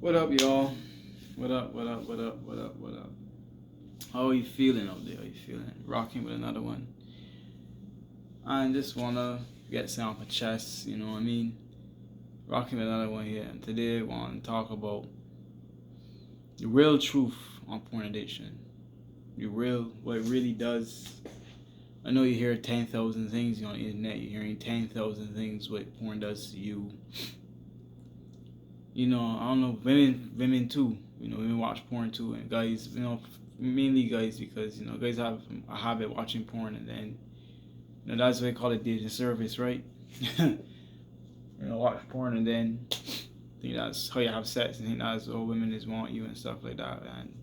What up, y'all? What up, what up, what up, what up, what up? How are you feeling out there? How you feeling? Rocking with another one. I just wanna get some off my chest, you know what I mean? Rocking with another one here. And today I wanna talk about the real truth on porn addiction. What it really does. I know you hear 10,000 things on the internet. You're hearing 10,000 things what porn does to you. You know, I don't know, women too. You know, women watch porn too, and guys, mainly guys, because guys have a habit of watching porn, and then that's what they call it, dating service, right? Watch porn and then think that's how you have sex, and think that's all women is want you and stuff like that, and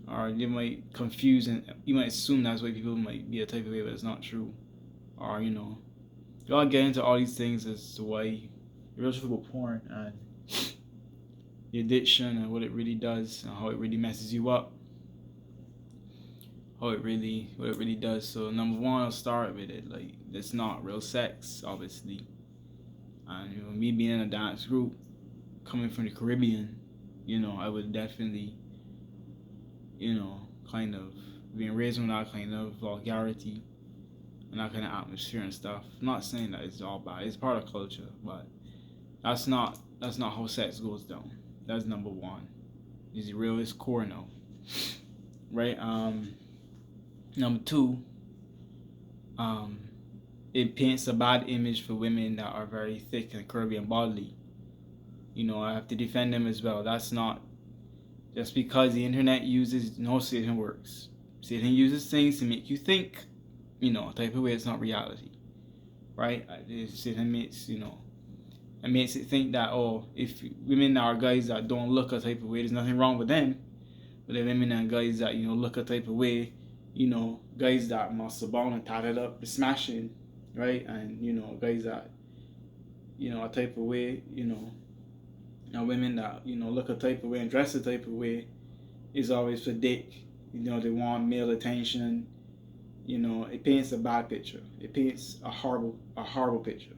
or you might confuse and you might assume that's why people might be a type of way, but it's not true, or y'all get into all these things as to why the real truth about porn and the addiction and what it really does and how it really messes you up, what it really does. So number one, I'll start with it. Like, it's not real sex, obviously. And me being in a dance group, coming from the Caribbean, I would definitely, kind of being raised with that kind of vulgarity and that kind of atmosphere and stuff. I'm not saying that it's all bad. It's part of culture, but that's not how sex goes down. That's number one. Is real? It's core now, right? Number two, it paints a bad image for women that are very thick and curvy and bodily. I have to defend them as well. That's not just because the internet uses. No, Satan works. Satan uses things to make you think, a type of way. It's not reality, right? Satan makes it makes it think that, if women are guys that don't look a type of way, there's nothing wrong with them. But the women and guys that look a type of way, guys that muscle bound and tatted up, the smashing, right? And guys that a type of way, women that look a type of way and dress a type of way is always for dick. They want male attention. It paints a bad picture. It paints a horrible picture.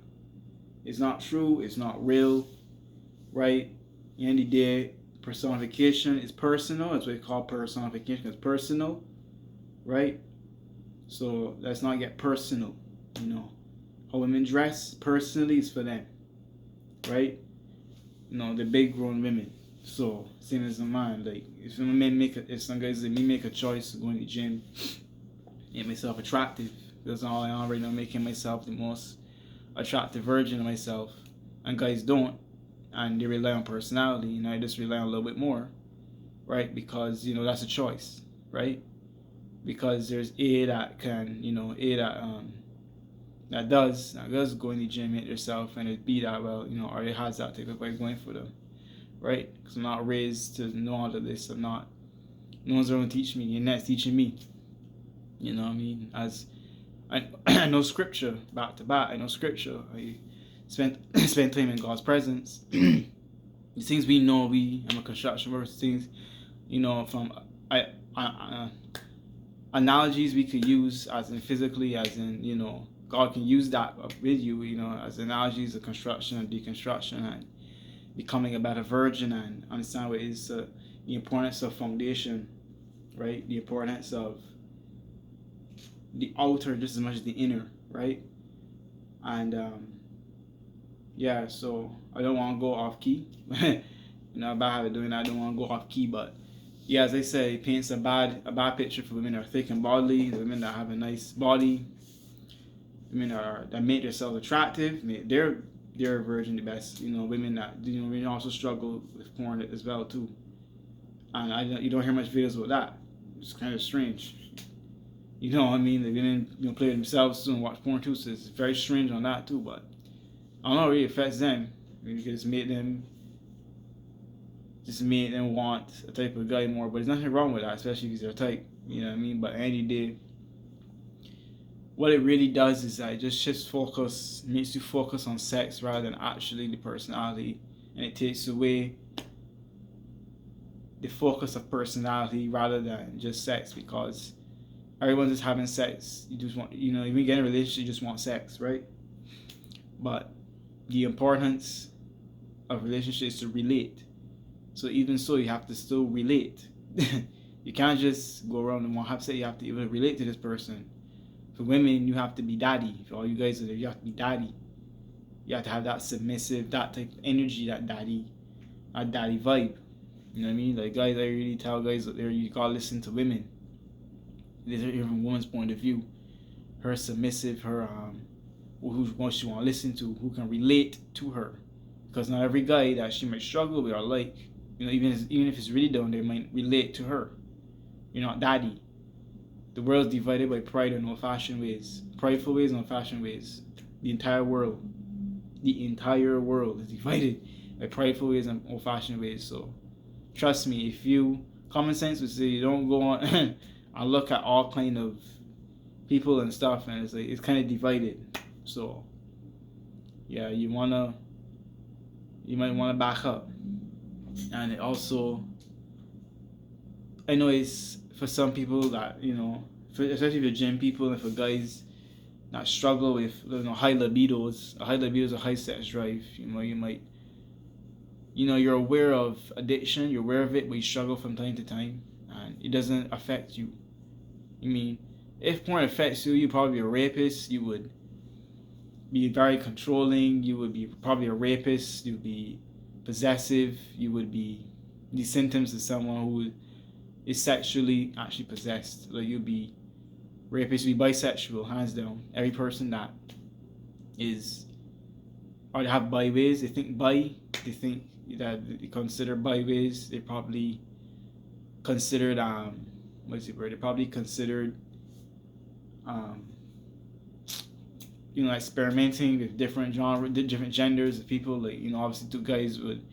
It's not true. It's not real, right? At the end of the day, personification is personal. That's what they call personification. It's personal, right? So let's not get personal. How women dress personally is for them, right? The big grown women. So same as a man. Like, if some guys let me make a choice to go in the gym, make myself attractive, because all I already know, making myself the most attractive version of myself, and guys don't, and they rely on personality, I just rely on a little bit more, right? Because that's a choice, right? Because there's A that can that does go in the gym, hit yourself, and it be that, well, already has that type of way going for them, right? Because I'm not raised to know all of this. No one's going to teach me, and that's teaching me. You know what I mean? As I know scripture back to back. I know scripture. I spent time in God's presence. These things we know. I'm a construction worker. Things, from analogies we could use, as in physically, as in God can use that with you. As analogies of construction and deconstruction and becoming a better virgin, and understand what is the importance of foundation, right? The importance of the outer just as much as the inner, right? And so I don't want to go off key. Bad habit doing that. I don't want to go off key, but yeah, as I say, it paints a bad picture for women that are thick and bodily, the women that have a nice body, women that make themselves attractive, make their version the best. Women that women also struggle with porn as well too, and you don't hear much videos about that. It's kind of strange. The women play themselves too and watch porn too, so it's very strange on that too. But I don't know, it really affects them. You can just make them want a type of guy more. But there's nothing wrong with that, especially if they're type. You know what I mean? But any day, what it really does is that it just shifts focus, makes you focus on sex rather than actually the personality, and it takes away the focus of personality rather than just sex, because everyone's just having sex. You just want, even get in a relationship, you just want sex, right? But the importance of relationships is to relate. So even so, you have to still relate. You can't just go around and have sex. You have to even relate to this person. For women, you have to be daddy. For all you guys are there, you have to be daddy. You have to have that submissive, that type of energy, that daddy vibe. You know what I mean? Like guys, I really tell guys that there you gotta listen to women. This is from a woman's point of view. Her submissive, her what she want to listen to, who can relate to her. Because not every guy that she might struggle with or like, even if it's really down there, might relate to her. You're not daddy. The world's divided by pride and old-fashioned ways. Prideful ways and old-fashioned ways. The entire world is divided by prideful ways and old-fashioned ways. So, trust me, if you, common sense would say you don't go on and look at all kind of people and stuff, and it's like, it's kind of divided. So, yeah, you might want to back up. And it also, I know it's for some people that, especially for gym people and for guys that struggle with high libidos. A high libido is a high sex drive. You might, you're aware of addiction, you're aware of it, but you struggle from time to time, and it doesn't affect you. I mean, if porn affects you, you'd probably be a rapist. You would be very controlling. You would be probably a rapist. You'd be possessive. You would be the symptoms of someone who is sexually actually possessed. Like you'd be rapist, you'd be bisexual, hands down. Every person that is, or they have bi ways, they think that they consider bi ways. They probably considered They're probably considered experimenting with different different genders of people. Like obviously two guys would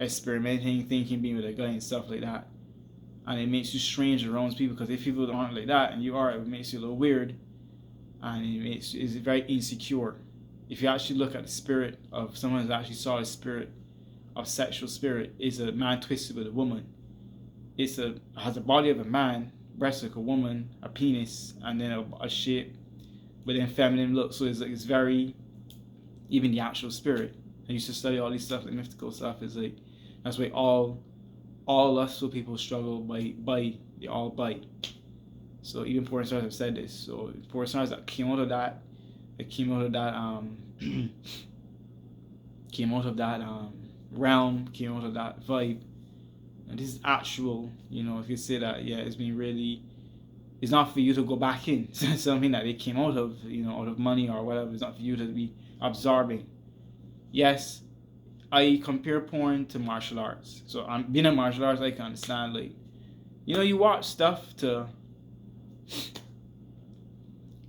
experimenting, thinking being with a guy and stuff like that. And it makes you strange around people, because if people aren't like that and you are, it makes you a little weird, and it's very insecure. If you actually look at the spirit of someone that actually saw the spirit of sexual spirit, is a man twisted with a woman. Has a body of a man, breasts like a woman, a penis, and then a shape, but then feminine look. So it's very, even the actual spirit. I used to study all these stuff, like mystical stuff. Is like that's why all lustful people struggle they all bite. So even porn stars have said this. So porn stars that came out of that realm, came out of that vibe. And this is actual, if you say that, yeah, it's not for you to go back in. It's something that they came out of, out of money or whatever. It's not for you to be absorbing. Yes, I compare porn to martial arts. So I'm being a martial arts, I can understand, like, you watch stuff to,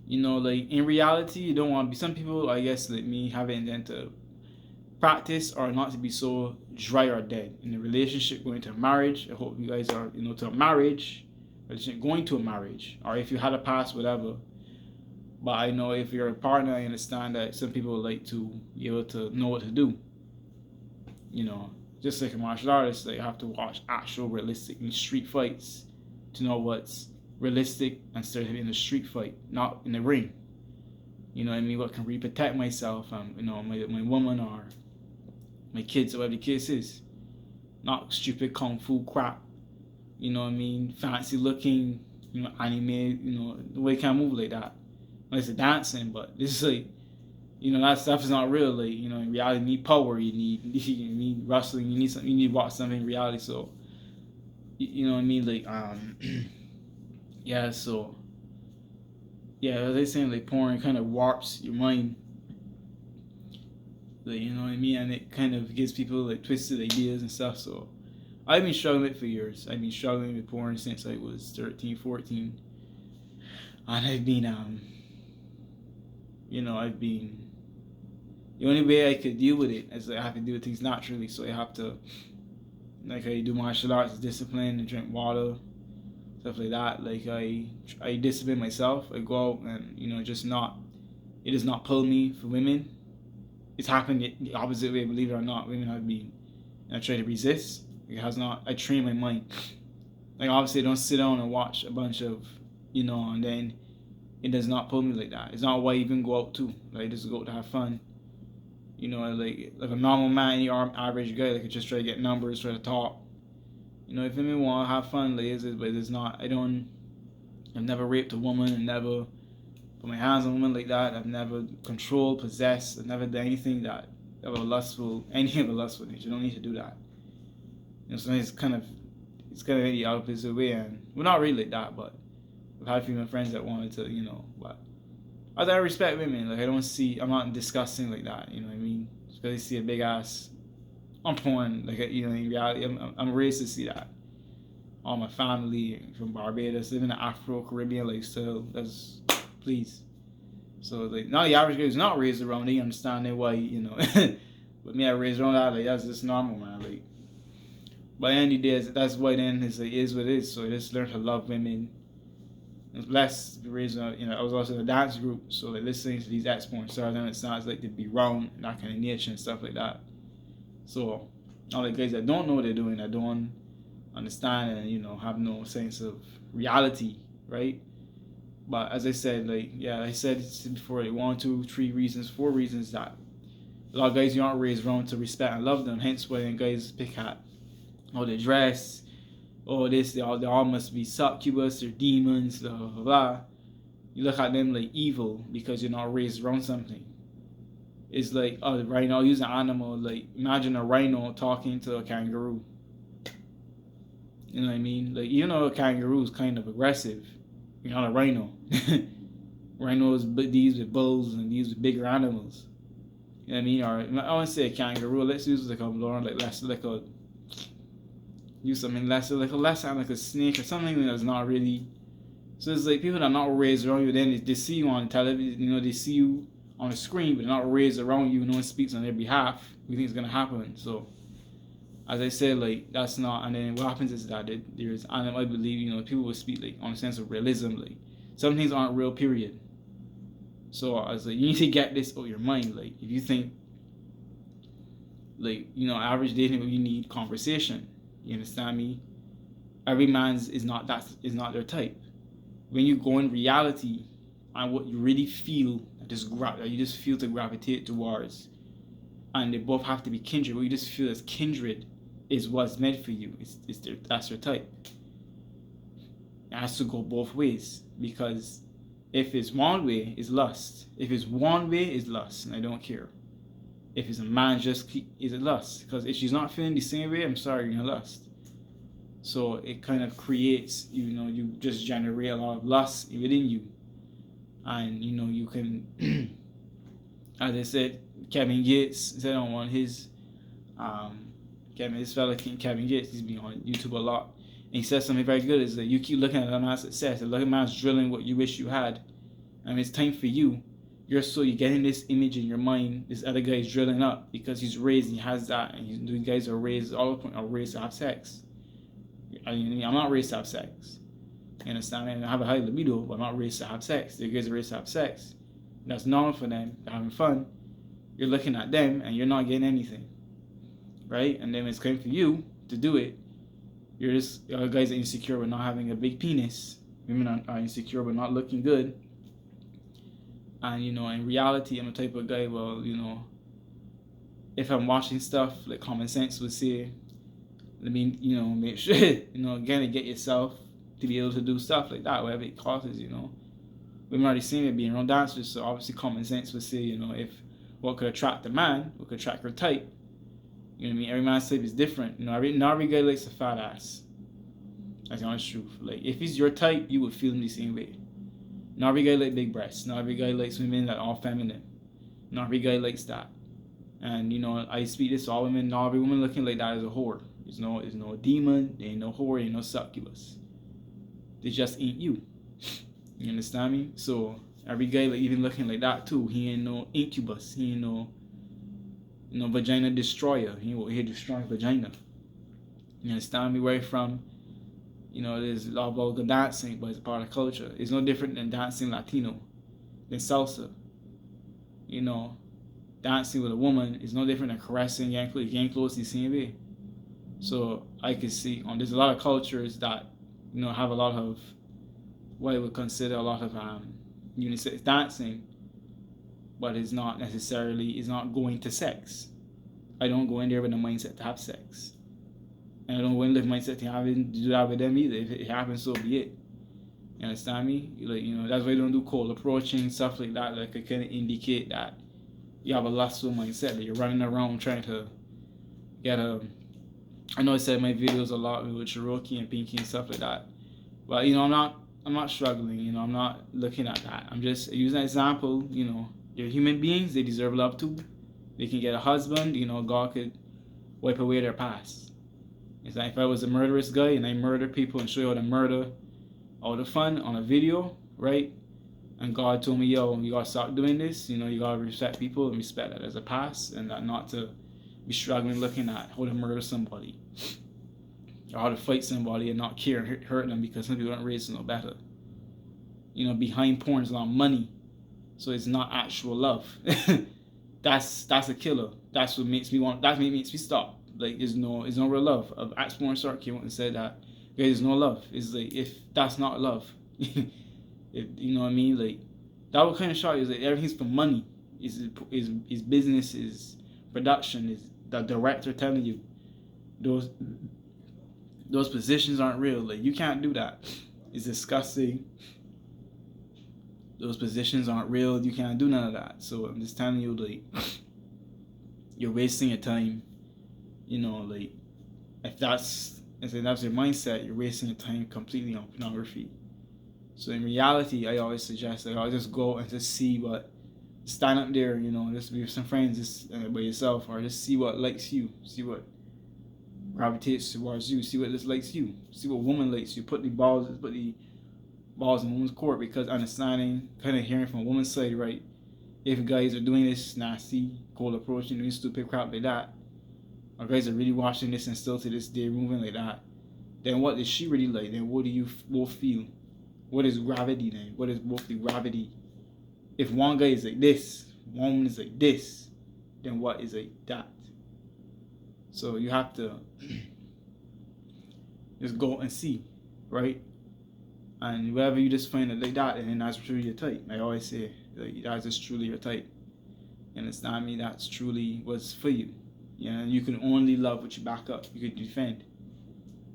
like in reality, you don't want to be. Some people, I guess, like me, have it intent to practice or not to be so dry or dead in a relationship, going to a marriage. I hope you guys are, to a marriage, going to a marriage, or if you had a past, whatever. But I know if you're a partner, I understand that some people like to be able to know what to do. Just like a martial artist, they have to watch actual realistic street fights to know what's realistic and start in the street fight, not in the ring. What can really protect myself, my woman or my kids, or whatever the case is. Not stupid kung fu crap. Fancy looking, anime, the way you can't move like that. Unless it's dancing, but this is like, that stuff is not real. Like, in reality, you need power, you need wrestling, you need something, you need to watch something in reality. So, Like, yeah. So, yeah, as I saying, like porn kind of warps your mind. Like, and it kind of gives people like twisted ideas and stuff. So, I've been struggling with it for years. I've been struggling with porn since I was 13, 14, and I've been the only way I could deal with it is I have to do things naturally. So I have to, like, I do martial arts, discipline, and drink water, stuff like that. Like I discipline myself. I go out and it does not pull me for women. It's happened the opposite way, believe it or not. Women have been, I try to resist. It has not. I train my mind. Like obviously I don't sit down and watch a bunch of, and then it does not pull me like that. It's not why I even go out too. Like I just go out to have fun. Like a normal man, any average guy, like just try to get numbers, try to talk, You know, if women want to have fun, like, but it's not. I've never raped a woman. I've never put my hands on a woman like that. I've never controlled, possessed. I've never done anything that of a lustful, any of a lustful nature. You don't need to do that. You know, so it's kind of in the opposite way, and we're not really like that, but I've had female friends that wanted to, you know, but I respect women. Like, I'm not disgusting like that. You know what I mean? Just because I see a big ass on porn, like, you know, in reality, I'm raised to see that. All my family from Barbados, living an Afro-Caribbean lifestyle. That's, please. So, like, now the average guy who's not raised around, they understand their why, you know. But me, I raised around that, like, that's just normal, man. Like, by the end of the day, that's why then it's like, it is what it is. So I just learned to love women. I was blessed to be raised, you know, I was also in a dance group, so like listening to these ex-porn stars, and it sounds like to be wrong and that kind of nature and stuff like that. So all the guys that don't know what they're doing, that don't understand and, you know, have no sense of reality, right? But as I said, like, yeah, I said before, like 1, 2, 3 reasons, 4 reasons that a lot of guys you aren't raised around to respect and love them. Hence why guys pick at how they dress, this, they all must be succubus or demons, blah, blah, blah, blah. You look at them like evil because you're not raised around something. It's like, oh, the rhino, I'll use an animal, like, imagine a rhino talking to a kangaroo. You know what I mean? Like, even though a kangaroo is kind of aggressive, you're not a rhino. Rhinos, these with bulls and these with bigger animals. You know what I mean? Or I want to say a kangaroo. Let's use like a more like less like a use something less like a snake or something that's not really. So it's like people that are not raised around you. Then they see you on television. You know, they see you on the screen, but they're not raised around you. No one speaks on their behalf. We think it's gonna happen. So, as I said, like, that's not. And then what happens is that there's, and I believe, you know, people will speak like on a sense of realism. Like, some things aren't real. Period. So I was like, you need to get this out of your mind. Like, if you think, like, you know, average dating, you need conversation. You understand me? Every man's is not their type. When you go in reality and what you really feel, that you just feel to gravitate towards, and they both have to be kindred. What you just feel as kindred is what's meant for you. That's your type. It has to go both ways, because if it's one way, it's lust. If it's one way, it's lust, and I don't care. If it's a man, is it lust? Because if she's not feeling the same way, I'm sorry, you're gonna lust. So it kind of creates, you know, you just generate a lot of lust within you. And, you know, you can, as I said, Kevin Gates said on one of his, this fella, Kevin Gates, he's been on YouTube a lot. And he says something very good, is that you keep looking at a man's success, and look at a man's drilling what you wish you had. And it's time for you. You're getting this image in your mind, this other guy is drilling up because he's raised, he has that, and these guys are raised, all the point are raised to have sex. I mean, I'm not raised to have sex. You understand? I mean, I have a high libido, but I'm not raised to have sex. The guys are raised to have sex. That's normal for them. They're having fun. You're looking at them, and you're not getting anything, right? And then it's time for you to do it. Guys are insecure with not having a big penis. Women are insecure with not looking good. And, you know, in reality, I'm the type of guy, well, you know, if I'm watching stuff, like common sense would say, let me, you know, make sure, you know, again, to get yourself to be able to do stuff like that, whatever it costs, you know. We've already seen it being around dancers, so obviously common sense would say, you know, if what could attract a man, what could attract her type. You know what I mean? Every man's type is different. You know, not every guy likes a fat ass. That's the honest truth. Like, if he's your type, you would feel him the same way. Not every guy likes big breasts. Not every guy likes women that are all feminine. Not every guy likes that. And, you know, I speak this to all women. Not every woman looking like that is a whore. There's no demon. There ain't no whore. Ain't no succubus. They just ain't you. You understand me? So every guy, like, even looking like that too, he ain't no incubus. He ain't no vagina destroyer. He ain't here destroying vagina. You understand me? Where from? You know, there's a lot of vulgar dancing, but it's a part of culture. It's no different than dancing Latino, than salsa. You know, dancing with a woman is no different than caressing, getting close the same way. So I can see, there's a lot of cultures that, you know, have a lot of what I would consider a lot of unisex dancing, but it's not going to sex. I don't go in there with the mindset to have sex. And I don't want to live mindset to having to do that with them either. If it happens, so be it. You understand me? Like, that's why I don't do cold approaching, stuff like that. Like, it can indicate that you have a lustful mindset, that you're running around trying to get a. I know I said in my videos a lot with Cherokee and Pinky and stuff like that, but I'm not struggling. I'm not looking at that. I'm just using an example. They're human beings. They deserve love too. They can get a husband. God could wipe away their past. It's like if I was a murderous guy and I murder people and show you how to murder all the fun on a video, right? And God told me, yo, you gotta stop doing this. You gotta respect people and respect that there's a past, and that not to be struggling looking at how to murder somebody or how to fight somebody and not care and hurt them because some people aren't raised to know better. Behind porn is a lot of money, so it's not actual love. That's a killer. That's what makes me want. That's what makes me stop. Like, there's no real love. Axe Porn Star came out and said that there's no love. It's like, if that's not love, you know what I mean? Like, that would kind of shock you. Is like everything's for money. Is business, is production, is the director telling you those positions aren't real. Like, you can't do that. It's disgusting. Those positions aren't real. You can't do none of that. So I'm just telling you, like, you're wasting your time. Like, if that's your mindset, you're wasting your time completely on pornography. So in reality, I always suggest, like, I'll just go and just see what, stand up there, just be with some friends, just by yourself, or just see what likes you, see what gravitates towards you, see what dislikes you, see what woman likes you. Put the balls in women's court, because understanding, kind of hearing from a woman's side, right? If guys are doing this nasty, cold approaching, doing stupid crap like that, or guys are really watching this and still to this day moving like that, then what is she really like? Then what do you both feel? What is gravity then? What is both the gravity? If one guy is like this, one woman is like this, then what is like that? So you have to just go and see, right? And wherever you just find it like that, and then that's truly your type. I always say, like, that's just truly your type. And it's not me, that's truly what's for you. And you can only love what you back up, you can defend.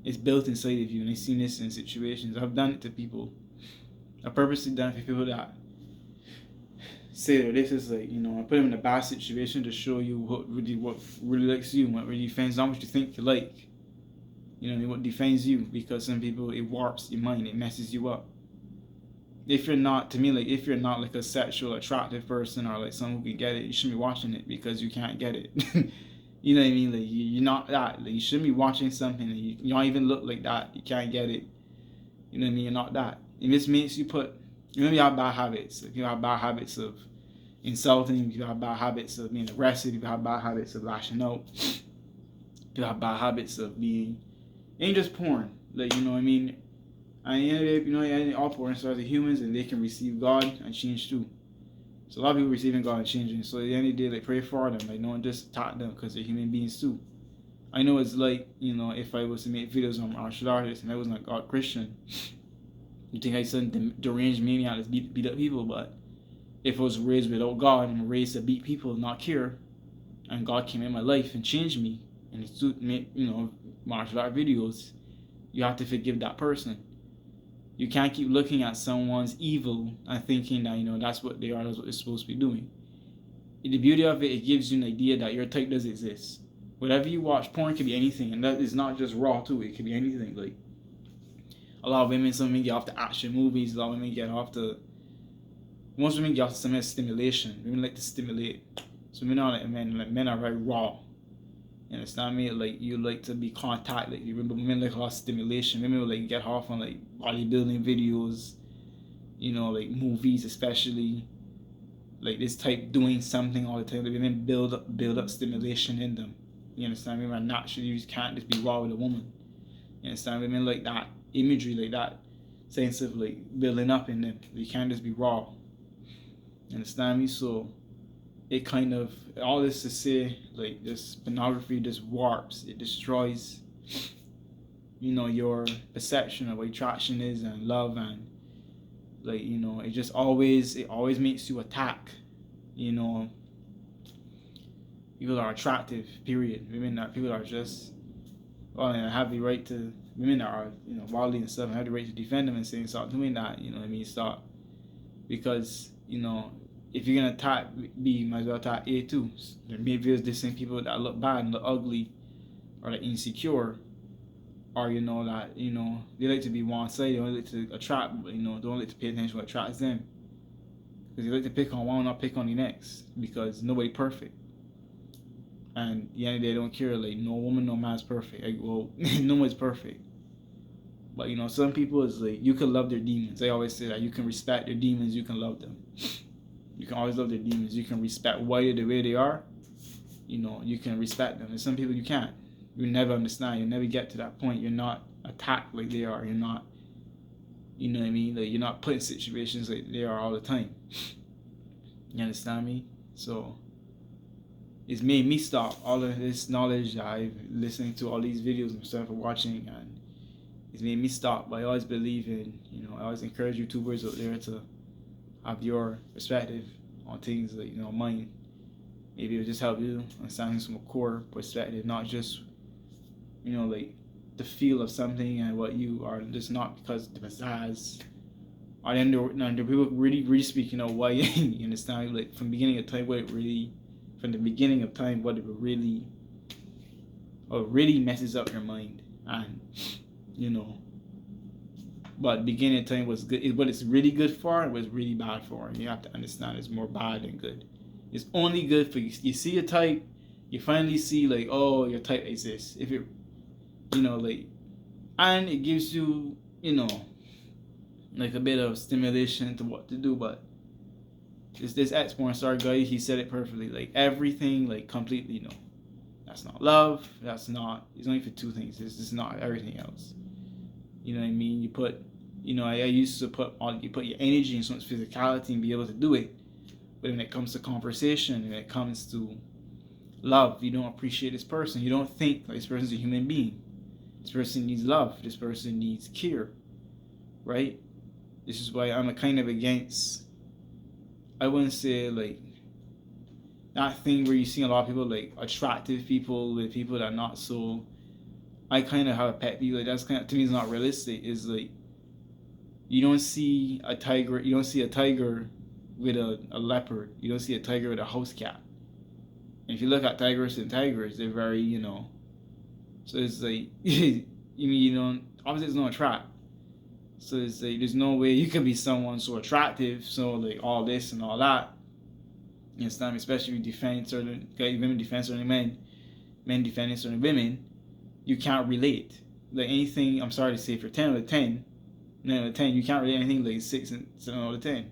It's built inside of you, and I've seen this in situations. I've done it to people. I've purposely done it for people that say that this is like, I put them in a bad situation to show you what really likes you, what really defends not what you think you like. What defends you, because some people, it warps your mind, it messes you up. If you're not, to me, like, if you're not like a sexual attractive person or like someone who can get it, you shouldn't be watching it, because you can't get it. You know what I mean? Like, you're not that. Like, you shouldn't be watching something that you don't even look like that. You can't get it. You know what I mean? You're not that. And this makes you you have bad habits. If you have bad habits of insulting, if you have bad habits of being aggressive, if you have bad habits of lashing out, if you have bad habits of being, ain't just porn. Like, you know what I mean? And at the end of the day, all porn stars are humans, and they can receive God and change too. So a lot of people receiving God and changing. So at the end of the day, like, pray for them. Like, don't just attack them, because they're human beings too. I know it's like, if I was to make videos on martial artists and I wasn't a God Christian, you think I said deranged maniac to beat up people. But if I was raised without God and raised to beat people and not care, and God came in my life and changed me, and to make, martial art videos, you have to forgive that person. You can't keep looking at someone's evil and thinking that, that's what they are, that's what they're supposed to be doing. The beauty of it, it gives you an idea that your type does exist. Whatever you watch, porn can be anything, and that is not just raw too. It can be anything. Like, a lot of women, some women get off the action movies. A lot of women get off the. Most women get off some stimulation. Women like to stimulate. So women are like men. Like, men are very raw. You understand me? Like, you like to be contact. Like, you remember, women like a lot of stimulation. Women will like get off on like bodybuilding videos. Like movies especially. Like this type doing something all the time. Like, women build up stimulation in them. You understand me? Man, naturally, you just can't just be raw with a woman. You understand? Women like that imagery, like that sense of like building up in them. You can't just be raw. You understand me? So it kind of, all this to say, like, this pornography just warps, it destroys, your perception of what attraction is and love, and like, it just always makes you attack, people are attractive, period. People are just Well, and I have the right to, women that are, you know, wildly and stuff, I have the right to defend them and saying stop doing that, you know what I mean? Stop. Because, you know, if you're gonna attack B, you might as well attack A too. Maybe it's the same people that look bad and look ugly or like insecure, or you know that, you know, they like to be one sided, they only like to attract, you know, don't like to pay attention to what attracts them. Because they like to pick on one, not pick on the next. Because nobody perfect. And at the end of the day, they don't care. Like, no woman, no man's perfect. Like, well, no one's perfect. But, you know, some people is like, you can love their demons. They always say that you can respect their demons, you can love them. You can always love their demons. You can respect why they're the way they are. You know, you can respect them. And some people you can't. You never understand. You never get to that point. You're not attacked like they are. You're not, you know what I mean? Like, you're not put in situations like they are all the time. You understand me? So it's made me stop all of this knowledge that I've listening to, all these videos and stuff and watching, and it's made me stop. But I always believe in, you know, I always encourage YouTubers out there to have your perspective on things like, you know, mine. Maybe it'll just help you understand some core perspective, not just, you know, like the feel of something and what you are, just not because the pizzazz. Or then there people really speak, you know, why you understand, like from beginning of time, what it really, from the beginning of time, what it really, or really messes up your mind, and you know, but beginning of time was good. What it's really good for, it was really bad for, and you have to understand it's more bad than good. It's only good for you. You see a type, you finally see like, oh, your type exists. If it, you know, like, and it gives you, you know, like a bit of stimulation to what to do. But this ex-porn star guy, he said it perfectly. Like everything, like completely, no, that's not love. That's not. It's only for two things. It's just not everything else. You know what I mean? You put, you know, I used to put all, you put your energy in someone's physicality and be able to do it. But when it comes to conversation, when it comes to love, you don't appreciate this person. You don't think like this person's a human being. This person needs love. This person needs care, right? This is why I'm a kind of against, I wouldn't say like that thing where you see a lot of people like attractive people with people that are not so. I kind of have a pet peeve, like that's kind of, to me, it's not realistic. Is like you don't see a tiger with a leopard. You don't see a tiger with a house cat. And if you look at tigers and tigers, they're very, you know. So it's like you mean you don't, obviously there's no attract. So it's like there's no way you could be someone so attractive, so like all this and all that. You understand? Especially if you defend certain women, defend certain men defending certain women, you can't relate. Like anything, I'm sorry to say, for 10 out of 10, 9 out of 10, you can't relate anything like 6 and 7 out of 10.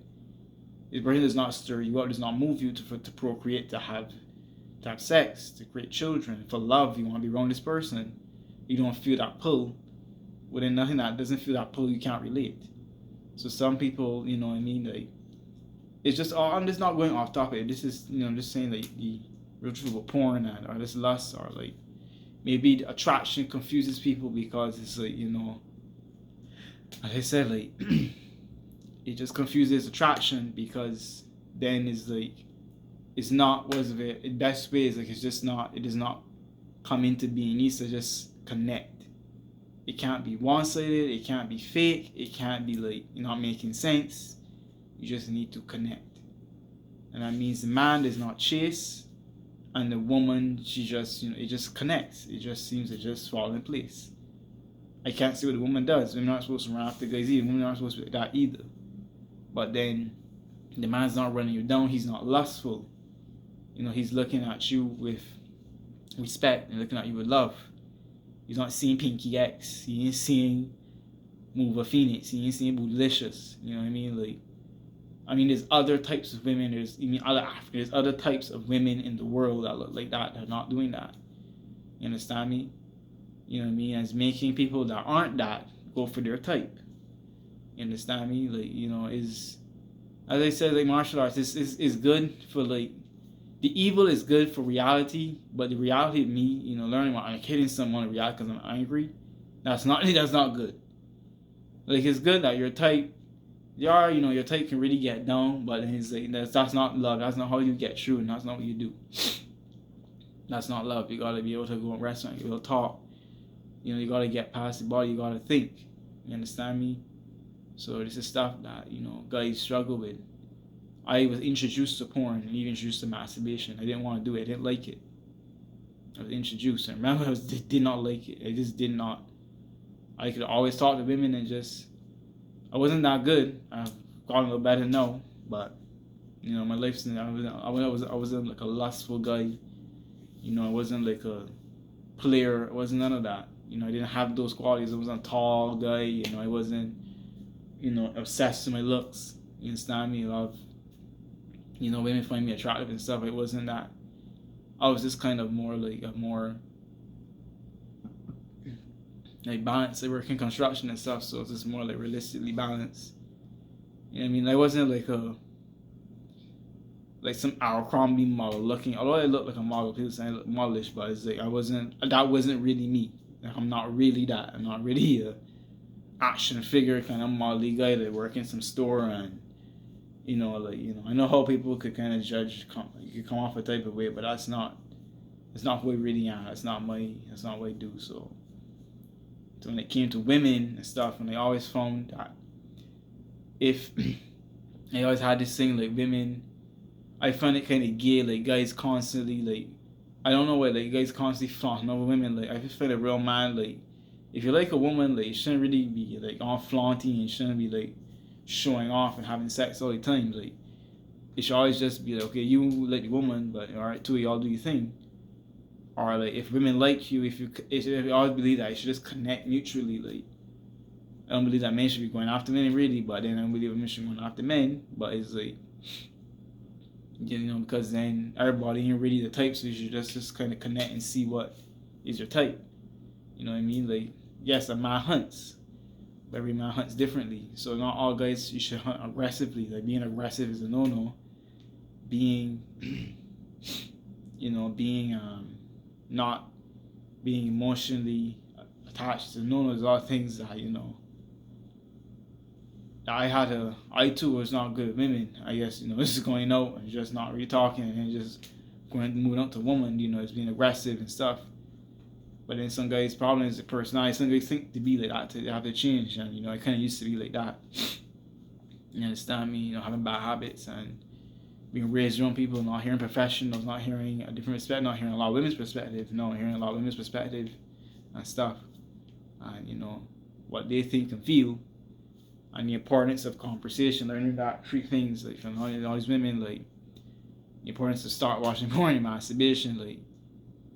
This person does not stir you up, does not move you to procreate, to have sex, to create children, for love. You want to be around this person, you don't feel that pull. Within nothing that doesn't feel that pull, you can't relate. So some people, you know what I mean, like, it's just, I'm just not going off topic. This is, you know, I'm just saying like the real truth about porn and, or this lust, or like maybe the attraction confuses people because it's like, you know, like I said, like it just confuses attraction, because then it's like it's not, what is it, the best way is like it's just not, it does not come into being. It needs to just connect. It can't be one-sided, it can't be fake, it can't be like you're not making sense. You just need to connect. And that means the man does not chase, and the woman, she just, you know, it just connects. It just seems to just fall in place. I can't see what the woman does. Women aren't supposed to run after guys either. Women aren't supposed to be like that either. But then the man's not running you down. He's not lustful. You know, he's looking at you with respect and looking at you with love. He's not seeing Pinky X. He ain't seeing Move a Phoenix. He ain't seeing Bootylicious. You know what I mean? Like, I mean, there's other types of women. There's other types of women in the world that look like that. They're not doing that. You understand me? You know what I mean? As making people that aren't that go for their type. You understand me? Like, you know, is, as I said, like martial arts is good for like, the evil is good for reality, but the reality of me, you know, learning when I'm hitting someone in reality because I'm angry, that's not good. Like, it's good that your type, you know, your type can really get down, but it's like, that's not love. That's not how you get through, and that's not what you do. That's not love. You gotta be able to go to a restaurant, be able to talk, You know, you gotta get past the body. You gotta think. You understand me? So this is stuff that, you know, guys struggle with. I was introduced to porn and even introduced to masturbation. I didn't want to do it. I didn't like it. I was introduced. And remember, did not like it. I just did not. I could always talk to women and just, I wasn't that good. I've gotten a little better now, but you know, my life's, I wasn't like a lustful guy. You know, I wasn't like a player. I wasn't none of that. You know, I didn't have those qualities. I wasn't a tall guy. You know, I wasn't, you know, obsessed with my looks. You understand me? You know, women find me attractive and stuff. It wasn't that. I was just kind of more like a more like balanced. I work in construction and stuff, so it's just more like realistically balanced. You know what I mean? I wasn't like some Abercrombie model looking. Although I look like a model, people say I look modelish, but it's like that wasn't really me. Like, I'm not really that. I'm not really a action figure kind of modelly guy that work in some store and, you know, like, you know, I know how people could kind of judge, you could come off a type of way, but it's not who I really am. That's not what I do. So when it came to women and stuff, and I always found that if I always had this thing like women, I find it kind of gay, like guys constantly like, I don't know why, like guys constantly flaunting over women. Like I just feel a real man, like if you like a woman, like you shouldn't really be like on flaunting and shouldn't be like showing off and having sex all the time. Like it should always just be like, okay, you like the woman, but all right, two of y'all do your thing. Or like if women like you, if you always believe that you should just connect mutually. Like I don't believe that men should be going after men really, but then I don't believe women should be going after men. But it's like, you know, because then everybody ain't really the type, so you should just kind of connect and see what is your type. You know what I mean? Like yes, a man hunts, but every man hunts differently. So not all guys you should hunt aggressively. Like being aggressive is a no-no. Being, you know, not being emotionally attached to no, there's a lot of things that, you know, I too was not good at women. I guess, you know, this is going out and just not really talking and just moving up to woman, you know, it's being aggressive and stuff. But then some guys' problem is the personality. Some guys think to be like that, to have to change. And, you know, I kind of used to be like that. You understand me? You know, having bad habits and being raised around people, not hearing professionals, not hearing a different perspective, not hearing a lot of women's perspective, hearing a lot of women's perspective and stuff. And, you know, what they think and feel. And the importance of conversation, learning that three things, like from all these women, like the importance of start watching porn and masturbation, like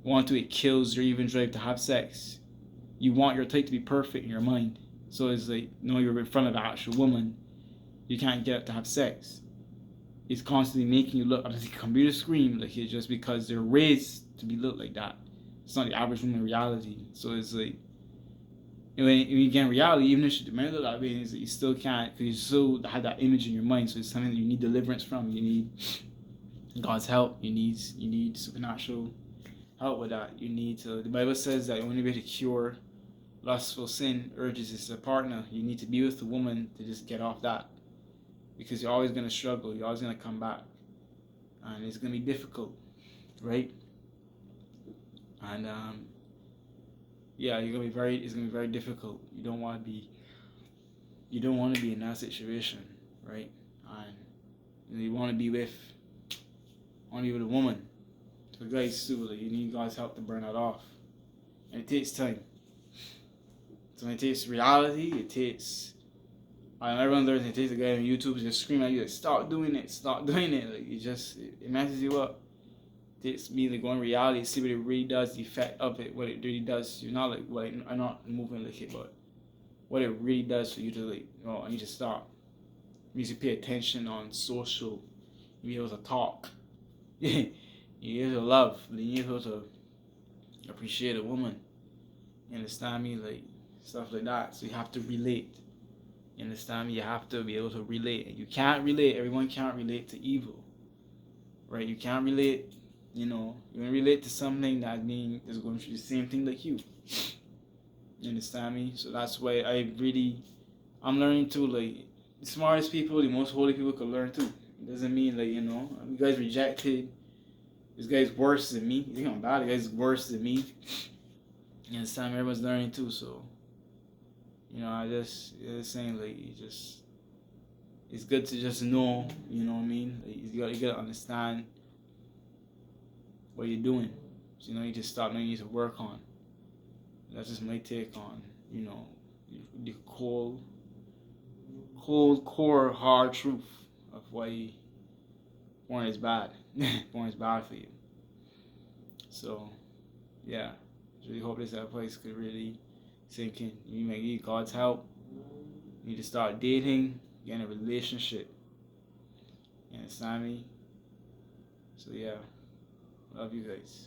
it kills your even drive to have sex. You want your type to be perfect in your mind. So it's like, you're in front of an actual woman, you can't get to have sex. It's constantly making you look at the computer screen like it's just because they're raised to be looked like that. It's not the average woman reality. So it's like, when you get in reality, even if you may look that way, is that you still can't, because you still have that image in your mind. So it's something that you need deliverance from. You need God's help. You need supernatural help with that. The Bible says that the only way to cure lustful sin urges is a partner. You need to be with a woman to just get off that, because you're always going to struggle. You're always going to come back, and it's going to be difficult, right? And yeah, it's gonna be very difficult. You don't want to be in that situation, right? And you want to be with a woman. So guys too, like, you need God's help to burn that off, and it takes time. So it takes reality. It takes. Everyone learns. It takes a guy on YouTube just screaming at you, like, stop doing it. Like it messes you up. It's me like going reality, see what it really does, the effect of it, what it really does. You're not like, well, I'm not moving like it, but what it really does for you to like, I need to stop. You need to pay attention on social. You need to talk. You need to love. You need to appreciate a woman. You understand me? Like stuff like that. So you have to relate. You understand me? You have to be able to relate. And you can't relate. Everyone can't relate to evil. Right? You can't relate. You can relate to something that is going through the same thing like you. You understand me? So that's why I'm learning too. Like, the smartest people, the most holy people could learn too. It doesn't mean like, you guys rejected. This guy's worse than me. You think I'm bad? The guy's worse than me. And it's time everyone's learning too. So, I just saying, like, it's good to just know, you know what I mean? Like, you gotta understand what you're doing. So, you just start knowing you need to work on. That's just my take on, the cold core hard truth of why porn is bad. Porn is bad for you. So, yeah. Really hope this advice could really sink in. You need God's help. You need to start dating, get in a relationship. You understand me? So yeah, love you guys.